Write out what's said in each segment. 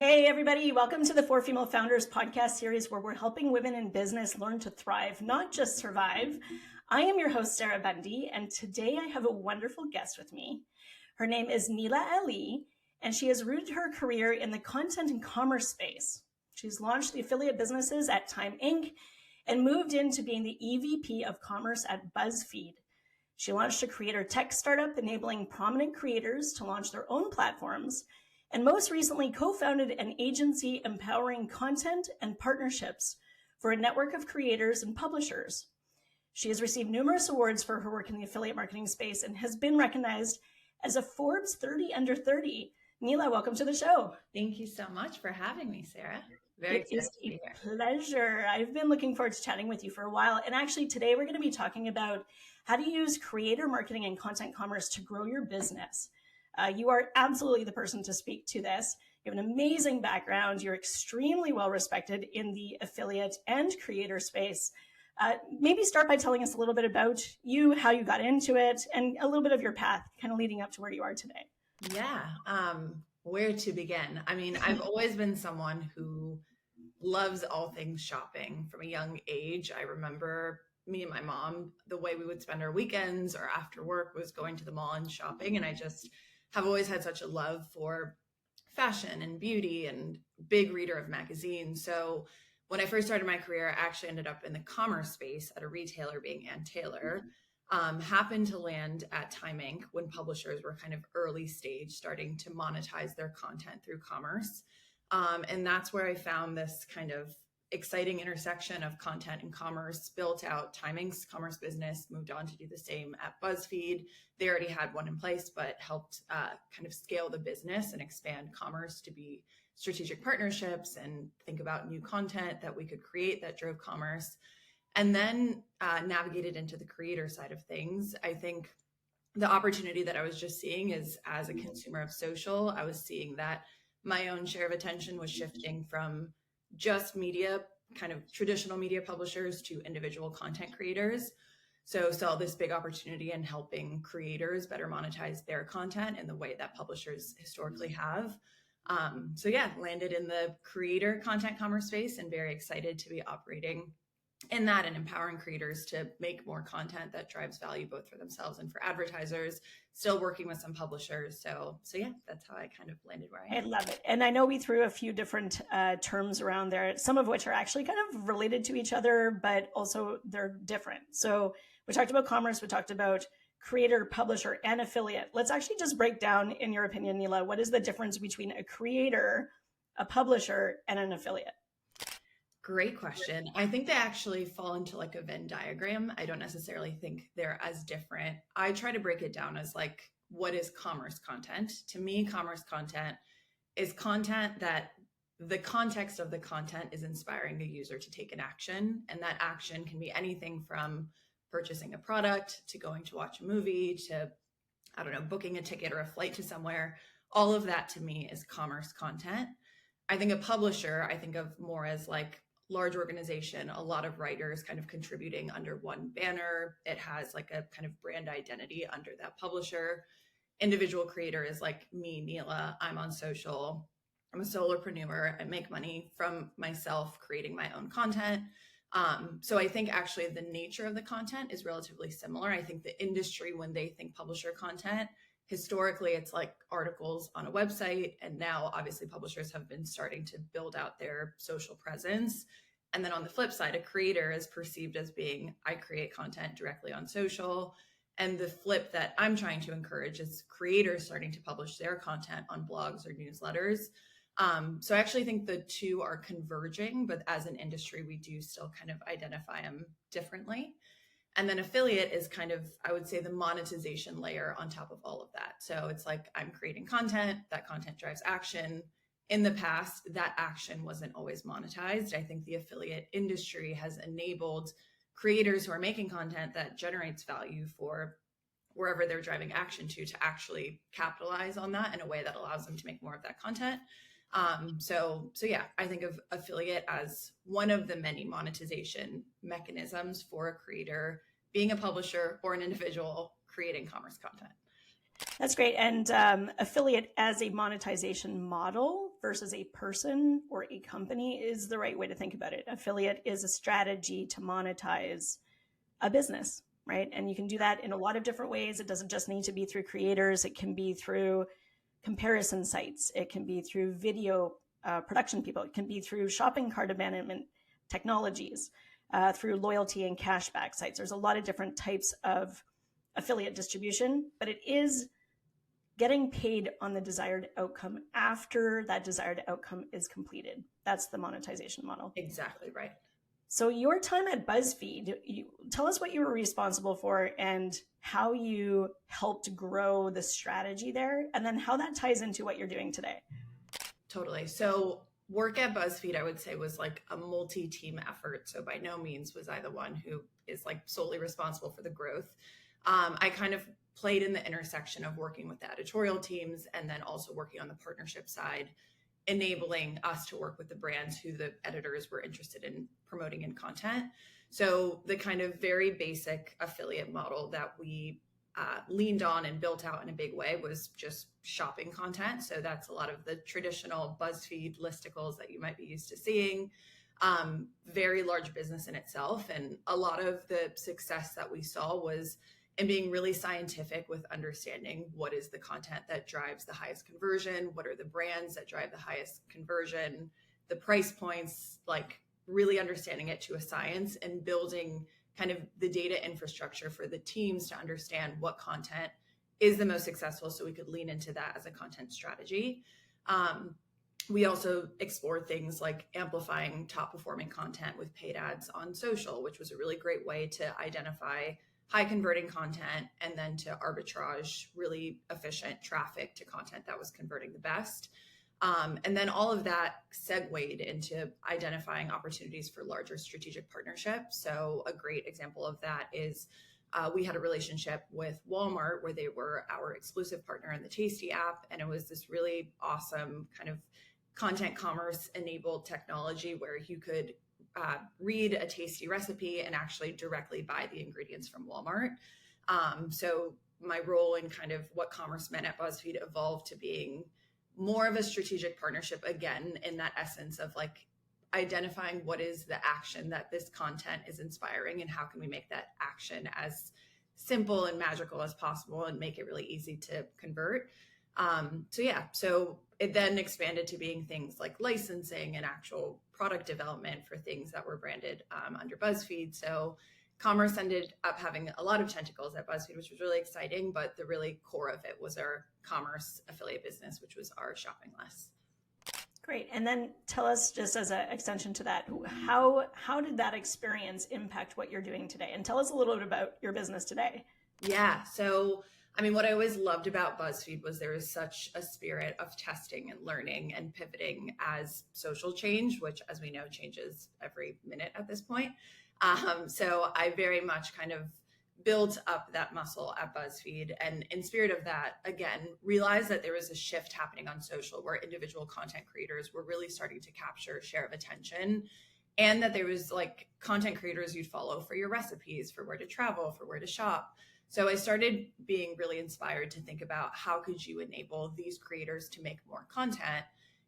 Hey, everybody. Welcome to the For Female Founders podcast series where we're helping women in business learn to thrive, not just survive. I am your host, Sarah Bundy, and today I have a wonderful guest with me. Her name is Nilla Ali, and she has rooted her career in the content and commerce space. She's launched the affiliate businesses at Time Inc. and moved into being the EVP of Commerce at BuzzFeed. She launched a creator tech startup enabling prominent creators to launch their own platforms, and most recently co-founded an agency empowering content and partnerships for a network of creators and publishers. She has received numerous awards for her work in the affiliate marketing space and has been recognized as a Forbes 30 Under 30. Nilla, welcome to the show. Thank you so much for having me, Sarah. Very excited to be here. Pleasure. I've been looking forward to chatting with you for a while. And actually today we're going to be talking about how to use creator marketing and content commerce to grow your business. You are absolutely the person to speak to this. You have an amazing background. You're extremely well respected in the affiliate and creator space. Maybe start by telling us a little bit about you, how you got into it, and a little bit of your path kind of leading up to where you are today. Yeah. Where to begin? I mean, I've always been someone who loves all things shopping from a young age. I remember me and my mom, the way we would spend our weekends or after work was going to the mall and shopping. And I just have always had such a love for fashion and beauty and big reader of magazines. So when I first started my career, I actually ended up in the commerce space at a retailer being Ann Taylor. Happened to land at Time Inc. when publishers were kind of early stage starting to monetize their content through commerce. And that's where I found this kind of exciting intersection of content and commerce, built out Time Inc.'s commerce business, moved on to do the same at BuzzFeed. They already had one in place, but helped kind of scale the business and expand commerce to be strategic partnerships and think about new content that we could create that drove commerce. And then navigated into the creator side of things. I think the opportunity that I was just seeing is, as a consumer of social, I was seeing that my own share of attention was shifting from just media, kind of traditional media publishers, to individual content creators. So saw this big opportunity in helping creators better monetize their content in the way that publishers historically have. So yeah, landed in the creator content commerce space and very excited to be operating in that and empowering creators to make more content that drives value both for themselves and for advertisers. Still working with some publishers. So yeah, that's how I kind of landed where I am. I love it. And I know we threw a few different terms around there, some of which are actually kind of related to each other, but also they're different. So we talked about commerce, we talked about creator, publisher, and affiliate. Let's actually just break down, in your opinion, Nilla, what is the difference between a creator, a publisher, and an affiliate? Great question. I think they actually fall into like a Venn diagram. I don't necessarily think they're as different. I try to break it down as like, what is commerce content? To me, commerce content is content that the context of the content is inspiring the user to take an action. And that action can be anything from purchasing a product to going to watch a movie to, I don't know, booking a ticket or a flight to somewhere. All of that to me is commerce content. I think a publisher, I think of more as like large organization, a lot of writers kind of contributing under one banner. It has like a kind of brand identity under that publisher. Individual creator is like me, Nilla. I'm on social. I'm a solopreneur. I make money from myself creating my own content. So I think actually the nature of the content is relatively similar. I think the industry, when they think publisher content, historically it's like articles on a website, and now obviously publishers have been starting to build out their social presence. And then on the flip side, a creator is perceived as being, I create content directly on social. And the flip that I'm trying to encourage is creators starting to publish their content on blogs or newsletters. So I actually think the two are converging, but as an industry, we do still kind of identify them differently. And then affiliate is kind of, I would say, the monetization layer on top of all of that. So it's like I'm creating content, that content drives action. In the past, that action wasn't always monetized. I think the affiliate industry has enabled creators who are making content that generates value for wherever they're driving action to actually capitalize on that in a way that allows them to make more of that content. So yeah, I think of affiliate as one of the many monetization mechanisms for a creator, being a publisher or an individual creating commerce content. That's great. And affiliate as a monetization model versus a person or a company is the right way to think about it. Affiliate is a strategy to monetize a business, right? And you can do that in a lot of different ways. It doesn't just need to be through creators. It can be through comparison sites. It can be through video production people. It can be through shopping cart abandonment technologies, through loyalty and cashback sites. There's a lot of different types of affiliate distribution, but it is getting paid on the desired outcome after that desired outcome is completed. That's the monetization model. Exactly right. So your time at BuzzFeed, tell us what you were responsible for and how you helped grow the strategy there, and then how that ties into what you're doing today. Totally. So work at BuzzFeed, I would say, was like a multi-team effort. So by no means was I the one who is like solely responsible for the growth. I kind of played in the intersection of working with the editorial teams and then also working on the partnership side, enabling us to work with the brands who the editors were interested in promoting in content. So the kind of very basic affiliate model that we leaned on and built out in a big way was just shopping content. So that's a lot of the traditional BuzzFeed listicles that you might be used to seeing. Very large business in itself. And a lot of the success that we saw was in being really scientific with understanding what is the content that drives the highest conversion, what are the brands that drive the highest conversion, the price points, like really understanding it to a science and building kind of the data infrastructure for the teams to understand what content is the most successful so we could lean into that as a content strategy. We also explored things like amplifying top performing content with paid ads on social, which was a really great way to identify high converting content and then to arbitrage really efficient traffic to content that was converting the best. And then all of that segued into identifying opportunities for larger strategic partnerships. So a great example of that is we had a relationship with Walmart where they were our exclusive partner in the Tasty app. And it was this really awesome kind of content commerce enabled technology where you could read a Tasty recipe and actually directly buy the ingredients from Walmart. So my role in kind of what commerce meant at BuzzFeed evolved to being more of a strategic partnership, again, in that essence of like identifying what is the action that this content is inspiring and how can we make that action as simple and magical as possible and make it really easy to convert. So it then expanded to being things like licensing and actual product development for things that were branded under BuzzFeed. So commerce ended up having a lot of tentacles at BuzzFeed, which was really exciting, but the really core of it was our commerce affiliate business, which was our shopping list. Great. And then tell us, just as an extension to that, how did that experience impact what you're doing today? And tell us a little bit about your business today. Yeah. So, I mean, what I always loved about BuzzFeed was there was such a spirit of testing and learning and pivoting as social change, which, as we know, changes every minute at this point. So I very much kind of built up that muscle at BuzzFeed, and in spirit of that, again, realized that there was a shift happening on social where individual content creators were really starting to capture share of attention, and that there was like content creators you'd follow for your recipes, for where to travel, for where to shop. So I started being really inspired to think about how could you enable these creators to make more content.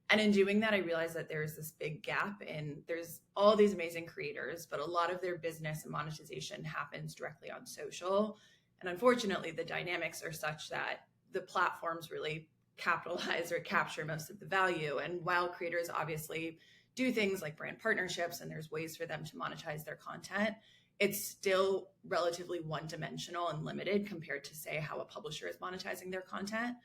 And in doing that, I realized that there's this big gap in there's all these amazing creators, but a lot of their business and monetization happens directly on social. And unfortunately, the dynamics are such that the platforms really capitalize or capture most of the value. And while creators obviously do things like brand partnerships and there's ways for them to monetize their content, it's still relatively one-dimensional and limited compared to, say, how a publisher is monetizing their content.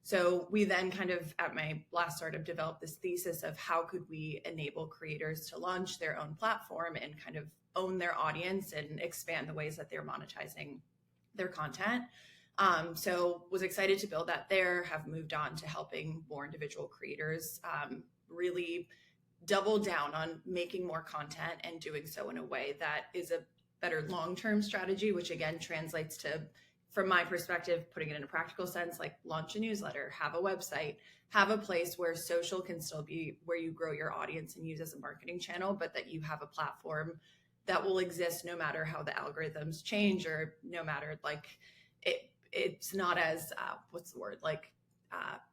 So we then kind of, at my last startup, developed this thesis of how could we enable creators to launch their own platform and kind of own their audience and expand the ways that they're monetizing their content. So was excited to build that there, have moved on to helping more individual creators really double down on making more content and doing so in a way that is a better long-term strategy, which again translates to, from my perspective, putting it in a practical sense, like launch a newsletter, have a website, have a place where social can still be where you grow your audience and use as a marketing channel, but that you have a platform that will exist no matter how the algorithms change or no matter like it's not as, what's the word? Like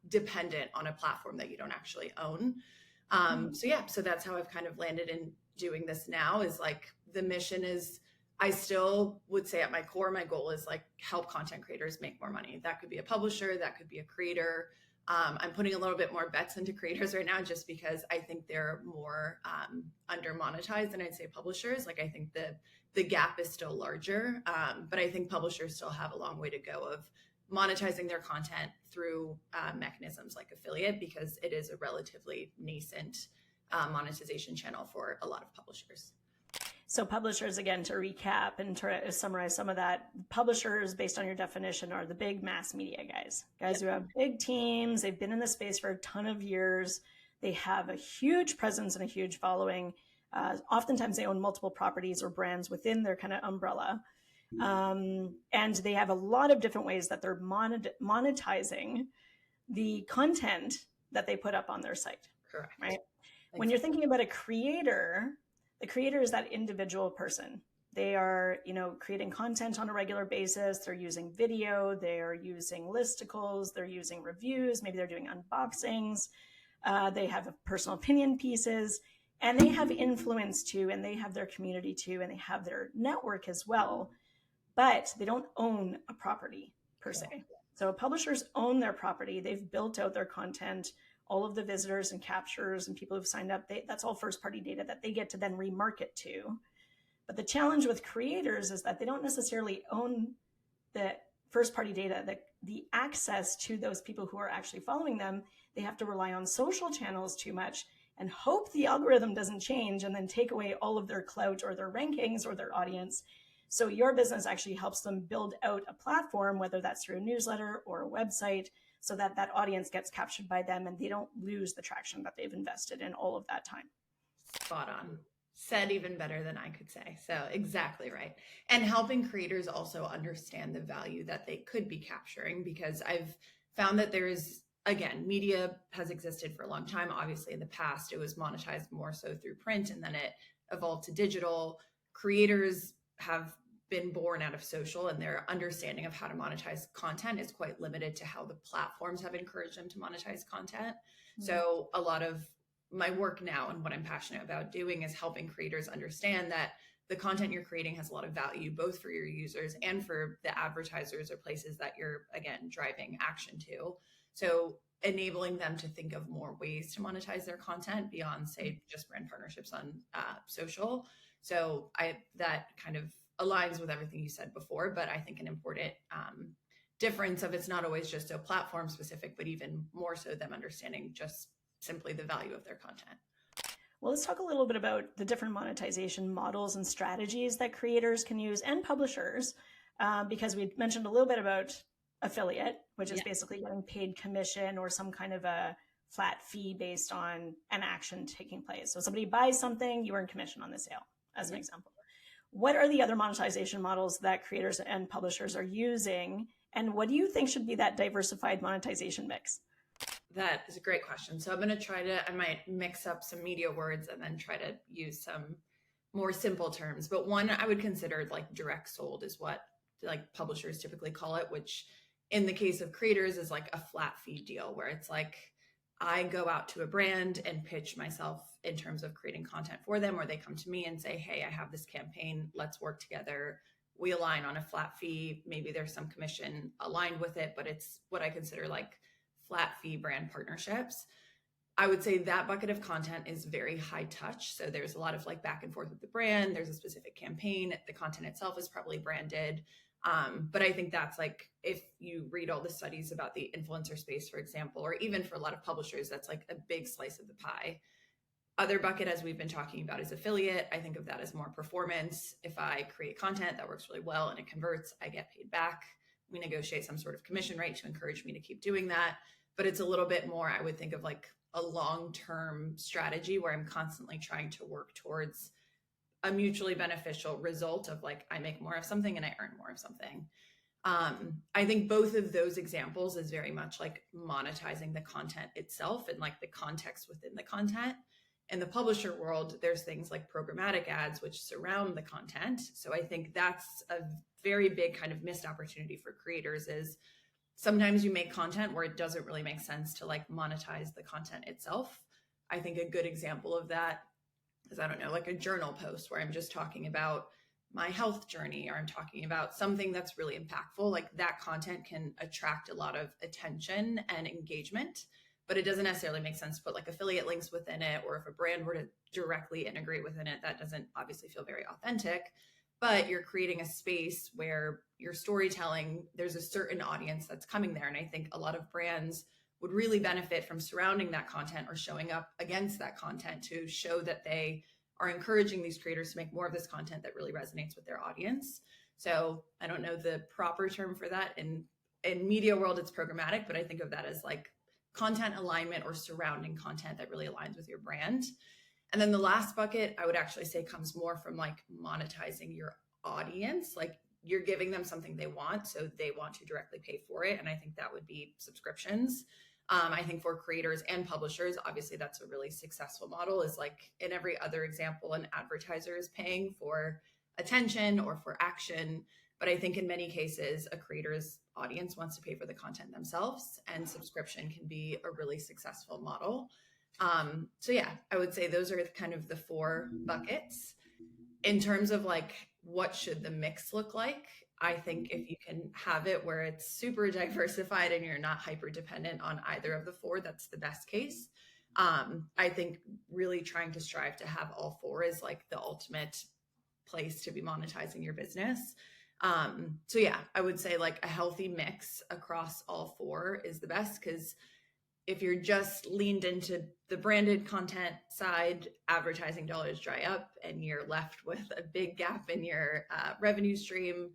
dependent on a platform that you don't actually own. So that's how I've kind of landed in doing this now, is like the mission is, I still would say at my core, my goal is like help content creators make more money. That could be a publisher, that could be a creator. I'm putting a little bit more bets into creators right now, just because I think they're more under monetized than I'd say publishers. Like I think the gap is still larger, but I think publishers still have a long way to go of monetizing their content through mechanisms like affiliate, because it is a relatively nascent monetization channel for a lot of publishers. So publishers, again, to recap and to summarize some of that, publishers, based on your definition, are the big mass media guys who have big teams. They've been in the space for a ton of years. They have a huge presence and a huge following. Oftentimes they own multiple properties or brands within their kind of umbrella. And they have a lot of different ways that they're monetizing the content that they put up on their site. Correct. Right? When you're thinking about a creator, the creator is that individual person. They are, creating content on a regular basis. They're using video. They are using listicles. They're using reviews. Maybe they're doing unboxings. They have personal opinion pieces, and they have influence too, and they have their community too, and they have their network as well. But they don't own a property per se. So publishers own their property. They've built out their content. All of the visitors and captures and people who've signed up, that's all first-party data that they get to then remarket to. But the challenge with creators is that they don't necessarily own the first-party data, the access to those people who are actually following them. They have to rely on social channels too much and hope the algorithm doesn't change and then take away all of their clout or their rankings or their audience. So your business actually helps them build out a platform, whether that's through a newsletter or a website, so that that audience gets captured by them and they don't lose the traction that they've invested in all of that time. Spot on. Said even better than I could say. So exactly right. And helping creators also understand the value that they could be capturing, because I've found that there is, again, media has existed for a long time. Obviously in the past, it was monetized more so through print, and then it evolved to digital. Creators have been born out of social, and their understanding of how to monetize content is quite limited to how the platforms have encouraged them to monetize content. Mm-hmm. So a lot of my work now and what I'm passionate about doing is helping creators understand that the content you're creating has a lot of value, both for your users and for the advertisers or places that you're, again, driving action to. So enabling them to think of more ways to monetize their content beyond, say, just brand partnerships on social. So that kind of aligns with everything you said before, but I think an important difference of it's not always just a platform specific, but even more so them understanding just simply the value of their content. Well, let's talk a little bit about the different monetization models and strategies that creators can use and publishers, because we mentioned a little bit about affiliate, which is basically getting paid commission or some kind of a flat fee based on an action taking place. So somebody buys something, you earn commission on the sale, as an example. What are the other monetization models that creators and publishers are using? And what do you think should be that diversified monetization mix? That is a great question. So I might mix up some media words and then try to use some more simple terms. But one I would consider like direct sold is what like publishers typically call it, which in the case of creators is like a flat fee deal, where it's like I go out to a brand and pitch myself in terms of creating content for them, or they come to me and say, hey, I have this campaign, let's work together. We align on a flat fee. Maybe there's some commission aligned with it, but it's what I consider like flat fee brand partnerships. I would say that bucket of content is very high touch. So there's a lot of like back and forth with the brand. There's a specific campaign. The content itself is probably branded. But I think that's like, if you read all the studies about the influencer space, for example, or even for a lot of publishers, that's like a big slice of the pie. Other bucket, as we've been talking about, is affiliate. I think of that as more performance. If I create content that works really well and it converts, I get paid back. We negotiate some sort of commission rate to encourage me to keep doing that. But it's a little bit more, I would think of like a long-term strategy where I'm constantly trying to work towards a mutually beneficial result of like, I make more of something and I earn more of something. I think both of those examples is very much like monetizing the content itself and like the context within the content. In the publisher world, there's things like programmatic ads, which surround the content. So I think that's a very big kind of missed opportunity for creators is Sometimes you make content where it doesn't really make sense to like monetize the content itself. I think a good example of that is, I don't know, like a journal post where I'm just talking about my health journey, or I'm talking about something that's really impactful. Like that content can attract a lot of attention and engagement, but it doesn't necessarily make sense to put like affiliate links within it. Or if a brand were to directly integrate within it, that doesn't obviously feel very authentic. But you're creating a space where your storytelling, there's a certain audience that's coming there. And I think a lot of brands would really benefit from surrounding that content or showing up against that content to show that they are encouraging these creators to make more of this content that really resonates with their audience. So I don't know the proper term for that. In media world, it's programmatic, but I think of that as like content alignment or surrounding content that really aligns with your brand. And then the last bucket, I would actually say, comes more from like monetizing your audience. Like you're giving them something they want, so they want to directly pay for it. And I think that would be subscriptions. I think for creators and publishers, obviously that's a really successful model. Is like in every other example, an advertiser is paying for attention or for action. But I think in many cases, a creator's audience wants to pay for the content themselves, and subscription can be a really successful model. So yeah, I would say those are kind of the 4 buckets. In terms of like, what should the mix look like? I think if you can have it where it's super diversified and you're not hyper dependent on either of the 4, that's the best case. I think really trying to strive to have all 4 is like the ultimate place to be monetizing your business. So yeah, I would say like a healthy mix across all 4 is the best, because if you're just leaned into the branded content side, advertising dollars dry up and you're left with a big gap in your revenue stream.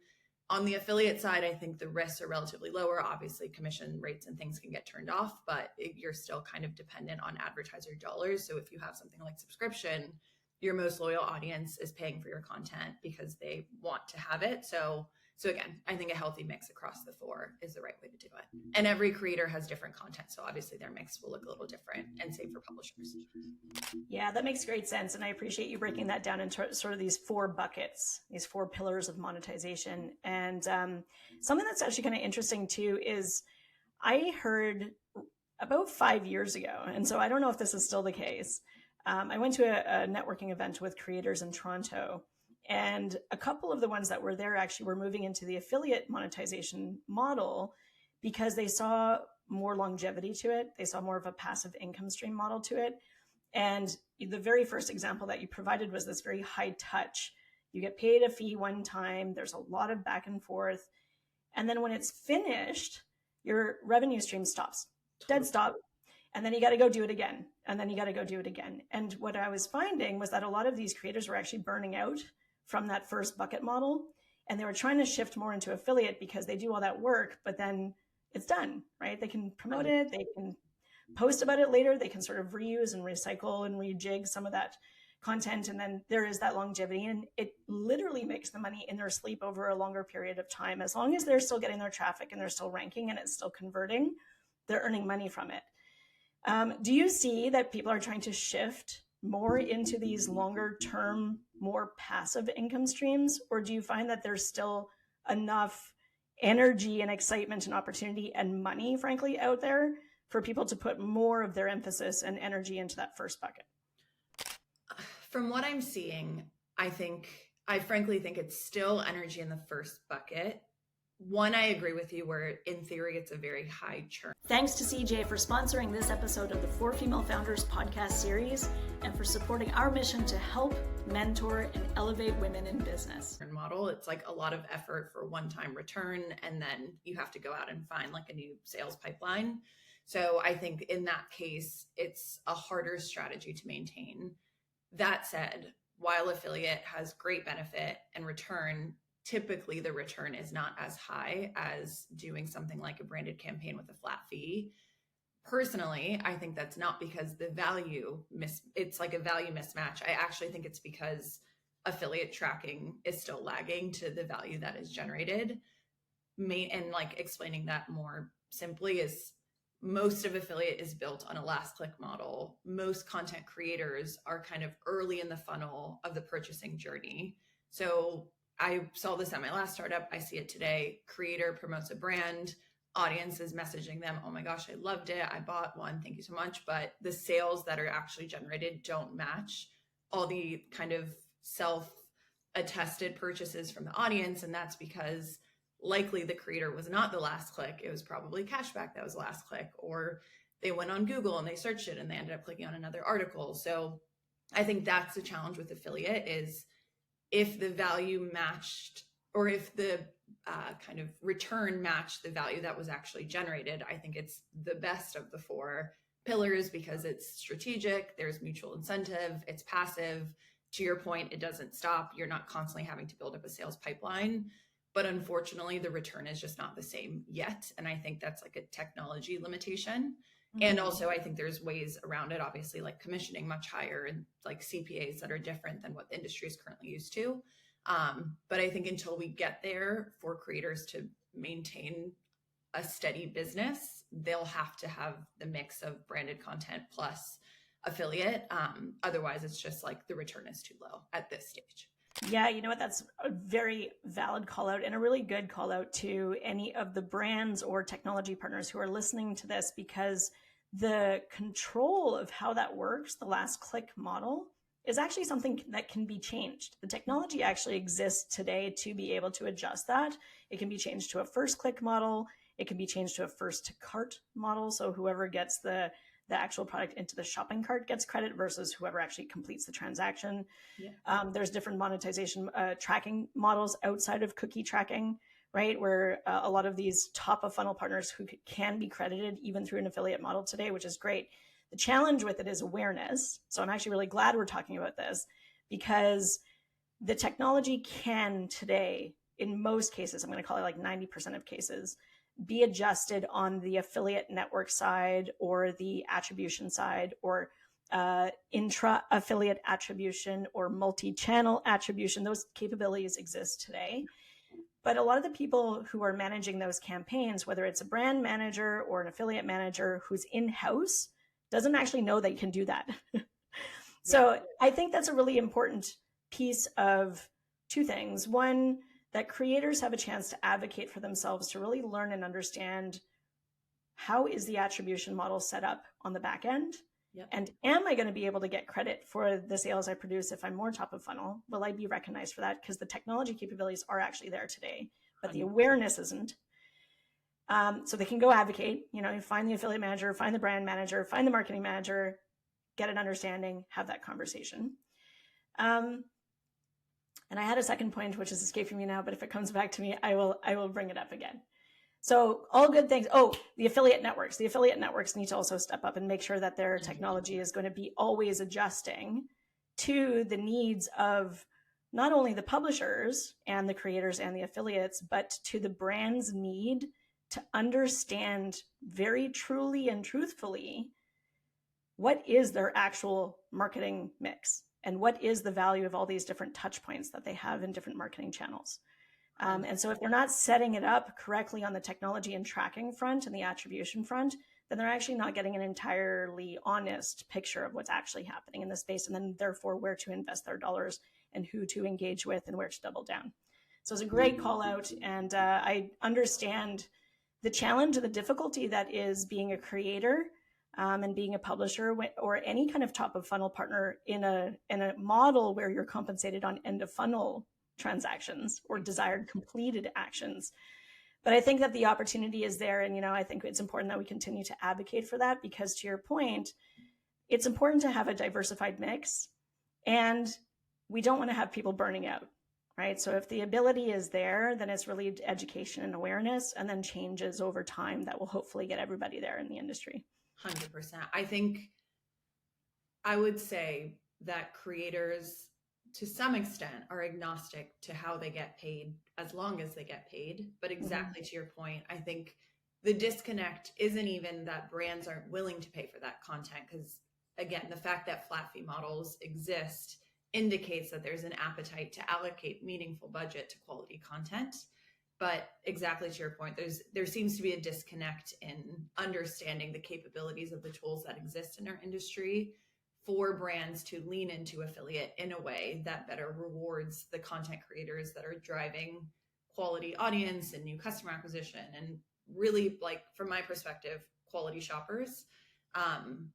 On the affiliate side, I think the risks are relatively lower. Obviously, commission rates and things can get turned off, but you're still kind of dependent on advertiser dollars. So if you have something like subscription, your most loyal audience is paying for your content because they want to have it. So again, I think a healthy mix across the 4 is the right way to do it. And every creator has different content, so obviously their mix will look a little different, and same for publishers. Yeah, that makes great sense. And I appreciate you breaking that down into sort of these 4 buckets, these 4 pillars of monetization. And something that's actually kind of interesting too is I heard about 5 years ago, and so I don't know if this is still the case. I went to a networking event with creators in Toronto, and a couple of the ones that were there actually were moving into the affiliate monetization model because they saw more longevity to it. They saw more of a passive income stream model to it. And the very first example that you provided was this very high touch. You get paid a fee one time. There's a lot of back and forth. And then when it's finished, your revenue stream stops, dead stop. And then you got to go do it again. And then you got to go do it again. And what I was finding was that a lot of these creators were actually burning out from that first bucket model. And they were trying to shift more into affiliate because they do all that work, but then it's done, right? They can promote it. They can post about it later. They can sort of reuse and recycle and rejig some of that content. And then there is that longevity, and it literally makes the money in their sleep over a longer period of time. As long as they're still getting their traffic and they're still ranking and it's still converting, they're earning money from it. Do you see that people are trying to shift more into these longer term, more passive income streams? Or do you find that there's still enough energy and excitement and opportunity and money, frankly, out there for people to put more of their emphasis and energy into that first bucket? From what I'm seeing, I frankly think it's still energy in the first bucket. One, I agree with you where in theory, it's a very high churn. Thanks to CJ for sponsoring this episode of the 4 Female Founders podcast series and for supporting our mission to help, mentor, and elevate women in business. Model, it's like a lot of effort for one-time return, and then you have to go out and find like a new sales pipeline. So I think in that case, it's a harder strategy to maintain. That said, while affiliate has great benefit and return, typically the return is not as high as doing something like a branded campaign with a flat fee. Personally, I think that's not because the value it's like a value mismatch. I actually think it's because affiliate tracking is still lagging to the value that is generated. And like explaining that more simply is most of affiliate is built on a last click model. Most content creators are kind of early in the funnel of the purchasing journey. So I saw this at my last startup. I see it today. Creator promotes a brand. audience is messaging them, oh my gosh, I loved it, I bought one, thank you so much. But the sales that are actually generated don't match all the kind of self-attested purchases from the audience. And that's because likely the creator was not the last click. It was probably cashback that was the last click, or they went on Google and they searched it and they ended up clicking on another article. So I think that's the challenge with affiliate, is if the value matched, or if the kind of return matched the value that was actually generated, I think it's the best of the four pillars, because it's strategic, there's mutual incentive, it's passive. To your point, it doesn't stop. You're not constantly having to build up a sales pipeline. But unfortunately, the return is just not the same yet. And I think that's like a technology limitation. And also, I think there's ways around it, obviously, like commissioning much higher and like CPAs that are different than what the industry is currently used to. But I think until we get there, for creators to maintain a steady business, they'll have to have the mix of branded content plus affiliate. Otherwise, it's just like the return is too low at this stage. Yeah, you know what? That's a very valid call out, and a really good call out to any of the brands or technology partners who are listening to this, because the control of how that works, the last click model, is actually something that can be changed. The technology actually exists today to be able to adjust that. It can be changed to a first click model. It can be changed to a first to cart model. So whoever gets the actual product into the shopping cart gets credit versus whoever actually completes the transaction. Yeah. There's different monetization tracking models outside of cookie tracking, right? Where a lot of these top of funnel partners who can be credited even through an affiliate model today, which is great. The challenge with it is awareness. So I'm actually really glad we're talking about this, because the technology can today, in most cases, I'm going to call it like 90% of cases, be adjusted on the affiliate network side or the attribution side, or intra-affiliate attribution or multi-channel attribution. Those capabilities exist today. But a lot of the people who are managing those campaigns, whether it's a brand manager or an affiliate manager who's in-house, doesn't actually know they can do that. So I think that's a really important piece of two things. One, that creators have a chance to advocate for themselves, to really learn and understand how is the attribution model set up on the back end? Yep. And am I going to be able to get credit for the sales I produce if I'm more top of funnel? Will I be recognized for that? Because the technology capabilities are actually there today, but the awareness isn't. So they can go advocate, find the affiliate manager, find the brand manager, find the marketing manager, get an understanding, have that conversation. And I had a second point, which is escaping me now, but if it comes back to me, I will bring it up again. So all good things. Oh, the affiliate networks. The affiliate networks need to also step up and make sure that their technology is going to be always adjusting to the needs of not only the publishers and the creators and the affiliates, but to the brand's need to understand very truly and truthfully what is their actual marketing mix and what is the value of all these different touch points that they have in different marketing channels. And so if they're not setting it up correctly on the technology and tracking front and the attribution front, then they're actually not getting an entirely honest picture of what's actually happening in the space, and then therefore where to invest their dollars and who to engage with and where to double down. So it's a great call out, and I understand the challenge and the difficulty that is being a creator and being a publisher or any kind of top of funnel partner in a model where you're compensated on end of funnel transactions or desired completed actions. But I think that the opportunity is there. And, I think it's important that we continue to advocate for that, because to your point, it's important to have a diversified mix, and we don't want to have people burning out, right? So if the ability is there, then it's really education and awareness, and then changes over time that will hopefully get everybody there in the industry. 100%. I think I would say that creators, to some extent, are agnostic to how they get paid as long as they get paid. But exactly to your point, I think the disconnect isn't even that brands aren't willing to pay for that content, because again, the fact that flat fee models exist indicates that there's an appetite to allocate meaningful budget to quality content. But exactly to your point, there seems to be a disconnect in understanding the capabilities of the tools that exist in our industry for brands to lean into affiliate in a way that better rewards the content creators that are driving quality audience and new customer acquisition and really, like, from my perspective, quality shoppers.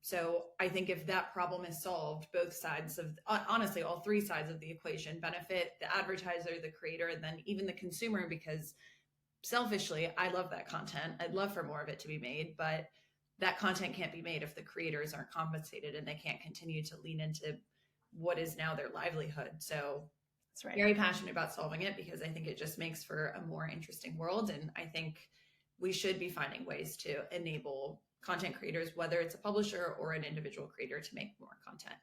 So I think if that problem is solved, both sides of, honestly, all three sides of the equation benefit: the advertiser, the creator, and then even the consumer, because selfishly, I love that content. I'd love for more of it to be made, but that content can't be made if the creators aren't compensated and they can't continue to lean into what is now their livelihood. So That's right. very passionate about solving it, because I think it just makes for a more interesting world. And I think we should be finding ways to enable content creators, whether it's a publisher or an individual creator, to make more content.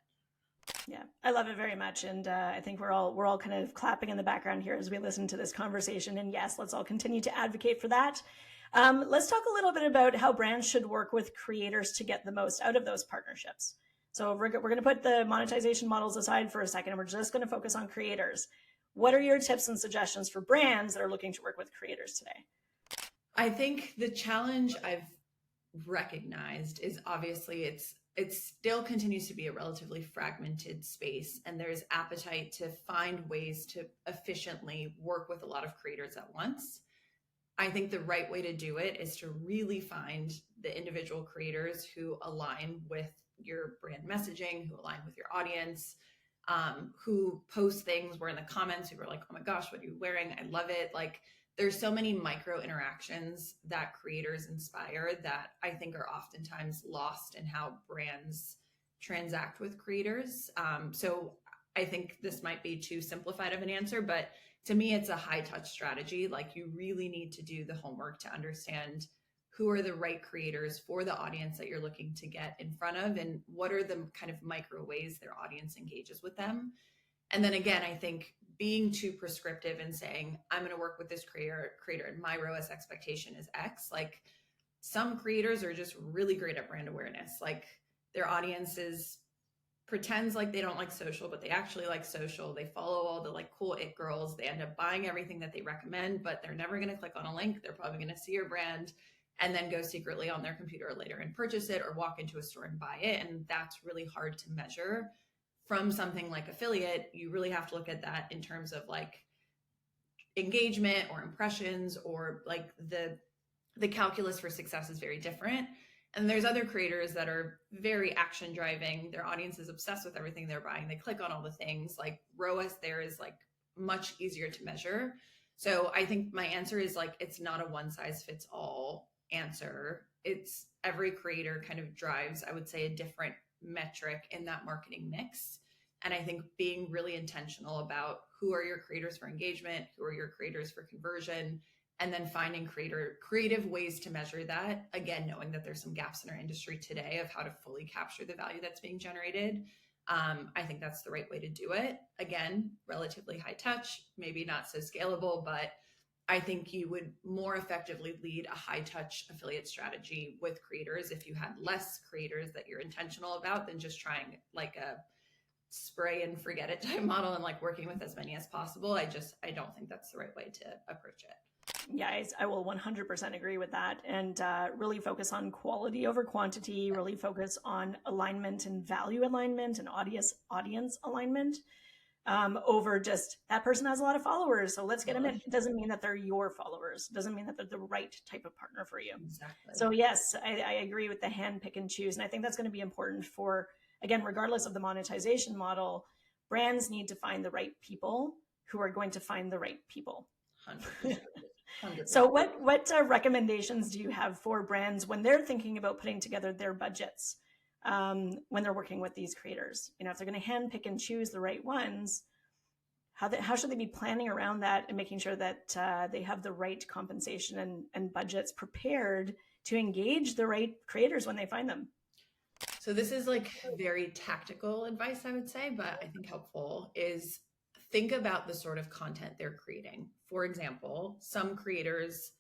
Yeah, I love it very much, and I think we're all kind of clapping in the background here as we listen to this conversation. And yes, let's all continue to advocate for that. Let's talk a little bit about how brands should work with creators to get the most out of those partnerships. So we're going to put the monetization models aside for a second, and we're just going to focus on creators. What are your tips and suggestions for brands that are looking to work with creators today? I think the challenge I've recognized is, obviously, it still continues to be a relatively fragmented space, and there's appetite to find ways to efficiently work with a lot of creators at once. I think the right way to do it is to really find the individual creators who align with your brand messaging, who align with your audience, who post things where in the comments you were like, oh my gosh, what are you wearing? I love it. Like, there's so many micro interactions that creators inspire that I think are oftentimes lost in how brands transact with creators. So I think this might be too simplified of an answer, but to me, it's a high touch strategy. Like, you really need to do the homework to understand who are the right creators for the audience that you're looking to get in front of, and what are the kind of micro ways their audience engages with them. And then again, I think being too prescriptive and saying, I'm going to work with this creator and my ROAS expectation is X. Like, some creators are just really great at brand awareness. Like, their audiences pretends like they don't like social, but they actually like social. They follow all the like cool it girls. They end up buying everything that they recommend, but they're never going to click on a link. They're probably going to see your brand and then go secretly on their computer later and purchase it, or walk into a store and buy it. And that's really hard to measure. From something like affiliate, you really have to look at that in terms of like engagement or impressions, or like the calculus for success is very different. And there's other creators that are very action driving. Their audience is obsessed with everything they're buying. They click on all the things. Like, ROAS there is like much easier to measure. So I think my answer is like, it's not a one size fits all answer. It's every creator kind of drives, I would say, a different metric in that marketing mix. And I think being really intentional about who are your creators for engagement, who are your creators for conversion, and then finding creative ways to measure that. Again, knowing that there's some gaps in our industry today of how to fully capture the value that's being generated. I think that's the right way to do it. Again, relatively high touch, maybe not so scalable, but I think you would more effectively lead a high touch affiliate strategy with creators if you had less creators that you're intentional about, than just trying like a spray and forget it type model and like working with as many as possible. I don't think that's the right way to approach it. Yeah, I will 100% agree with that, and really focus on quality over quantity, really focus on alignment and value alignment and audience alignment, over just that person has a lot of followers, so let's get them in. It doesn't mean that they're your followers. It doesn't mean that they're the right type of partner for you. Exactly. So yes, I agree with the hand, pick, and choose. And I think that's going to be important for, again, regardless of the monetization model, brands need to find the right people who are going to find the right people. 100%. So what recommendations do you have for brands when they're thinking about putting together their budgets, when they're working with these creators? You know, if they're going to hand pick and choose the right ones, how should they be planning around that and making sure that they have the right compensation and budgets prepared to engage the right creators when they find them? So this is like very tactical advice, I would say, but I think helpful is think about the sort of content they're creating. For example, some creators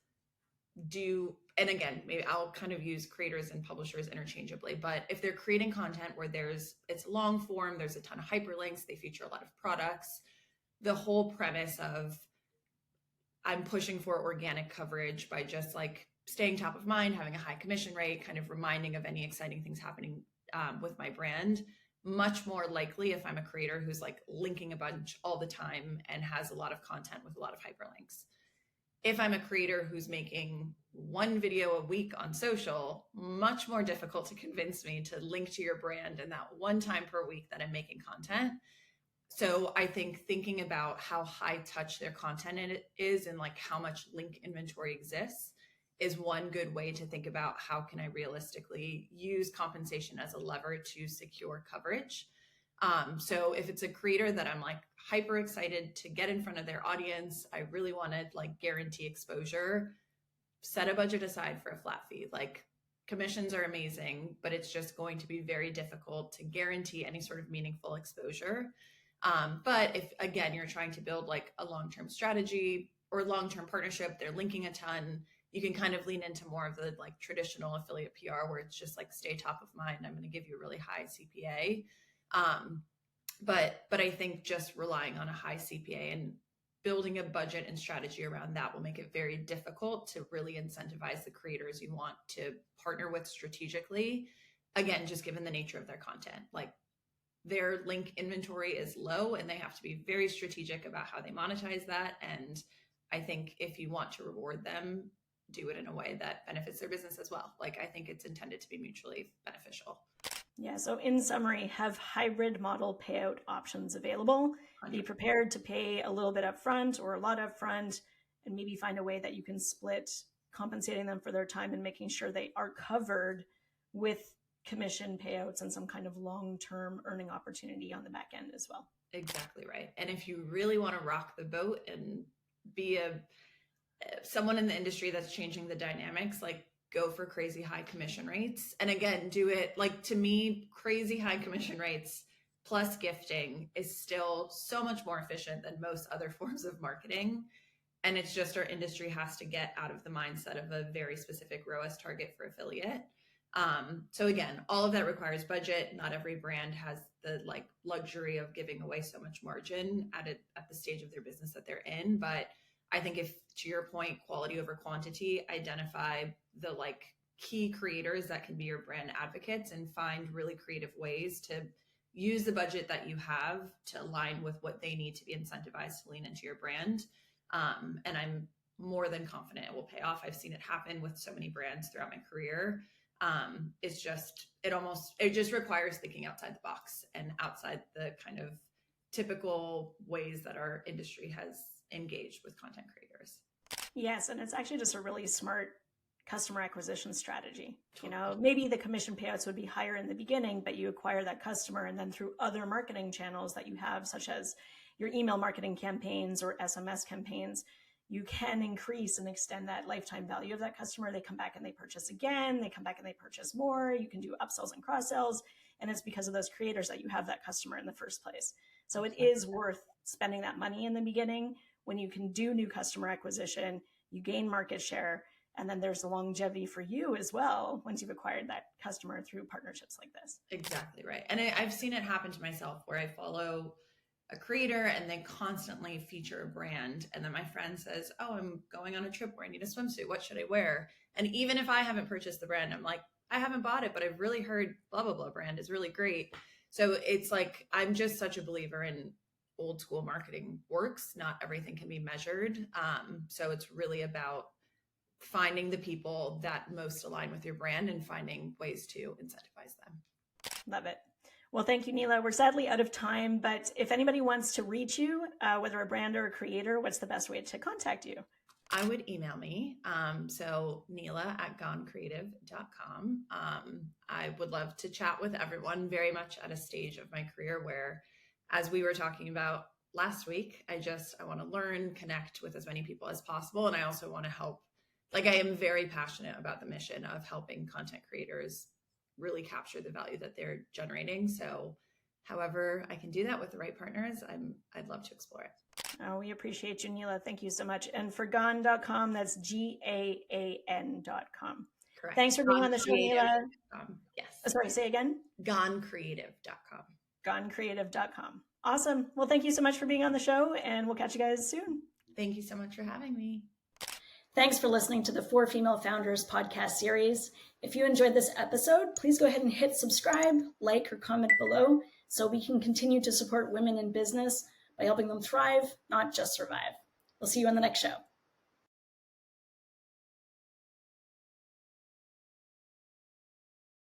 do, and again, maybe I'll kind of use creators and publishers interchangeably, but if they're creating content where it's long form, there's a ton of hyperlinks, they feature a lot of products, the whole premise of I'm pushing for organic coverage by just like staying top of mind, having a high commission rate, kind of reminding of any exciting things happening with my brand. Much more likely if I'm a creator who's like linking a bunch all the time and has a lot of content with a lot of hyperlinks. If I'm a creator who's making one video a week on social, much more difficult to convince me to link to your brand in that one time per week that I'm making content. So I think thinking about how high touch their content is and like how much link inventory exists is one good way to think about how can I realistically use compensation as a lever to secure coverage. So if it's a creator that I'm like hyper excited to get in front of their audience, I really want to like guarantee exposure, set a budget aside for a flat fee. Like commissions are amazing, but it's just going to be very difficult to guarantee any sort of meaningful exposure. But if, again, you're trying to build like a long-term strategy or long-term partnership, they're linking a ton, you can kind of lean into more of the like traditional affiliate PR where it's just like stay top of mind. I'm going to give you a really high CPA. But I think just relying on a high CPA and building a budget and strategy around that will make it very difficult to really incentivize the creators you want to partner with strategically. Again, just given the nature of their content, like their link inventory is low and they have to be very strategic about how they monetize that. And I think if you want to reward them, do it in a way that benefits their business as well. Like I think it's intended to be mutually beneficial. Yeah, so in summary, have hybrid model payout options available. 100%. Be prepared to pay a little bit upfront or a lot upfront, and maybe find a way that you can split compensating them for their time and making sure they are covered with commission payouts and some kind of long-term earning opportunity on the back end as well. Exactly right. And if you really want to rock the boat and be someone in the industry that's changing the dynamics, like go for crazy high commission rates. And again, do it like, to me, crazy high commission rates plus gifting is still so much more efficient than most other forms of marketing. And it's just our industry has to get out of the mindset of a very specific ROAS target for affiliate. So again, all of that requires budget. Not every brand has the like luxury of giving away so much margin at the stage of their business that they're in. But I think if, to your point, quality over quantity, identify the like key creators that can be your brand advocates and find really creative ways to use the budget that you have to align with what they need to be incentivized to lean into your brand. And I'm more than confident it will pay off. I've seen it happen with so many brands throughout my career. It just requires thinking outside the box and outside the kind of typical ways that our industry has engaged with content creators. Yes, and it's actually just a really smart customer acquisition strategy. You know, maybe the commission payouts would be higher in the beginning, but you acquire that customer, and then through other marketing channels that you have, such as your email marketing campaigns or SMS campaigns, you can increase and extend that lifetime value of that customer. They come back and they purchase again, they come back and they purchase more. You can do upsells and cross sells. And it's because of those creators that you have that customer in the first place. So it is worth spending that money in the beginning when you can do new customer acquisition, you gain market share, and then there's the longevity for you as well once you've acquired that customer through partnerships like this. Exactly right. And I've seen it happen to myself where I follow a creator and they constantly feature a brand. And then my friend says, oh, I'm going on a trip where I need a swimsuit. What should I wear? And even if I haven't purchased the brand, I'm like, I haven't bought it, but I've really heard blah, blah, blah brand is really great. So it's like, I'm just such a believer in old school marketing works. Not everything can be measured. So it's really about finding the people that most align with your brand and finding ways to incentivize them. Love it. Well, thank you, Nilla. We're sadly out of time, but if anybody wants to reach you, whether a brand or a creator, what's the best way to contact you? I would email me. So Nilla at GAANCreative.com. I would love to chat with everyone, very much at a stage of my career where, as we were talking about last week, I want to learn, connect with as many people as possible. And I also want to help. Like, I am very passionate about the mission of helping content creators really capture the value that they're generating. So however I can do that with the right partners, I'd love to explore it. Oh, we appreciate you, Nilla. Thank you so much. And for GAAN.com, that's GAAN.com. Correct. Thanks for being on the show, Nilla. Yes. Sorry, say again? GAANCreative.com. GAANCreative.com. Awesome. Well, thank you so much for being on the show, and we'll catch you guys soon. Thank you so much for having me. Thanks for listening to the 4 Female Founders podcast series. If you enjoyed this episode, please go ahead and hit subscribe, like, or comment below so we can continue to support women in business by helping them thrive, not just survive. We'll see you on the next show.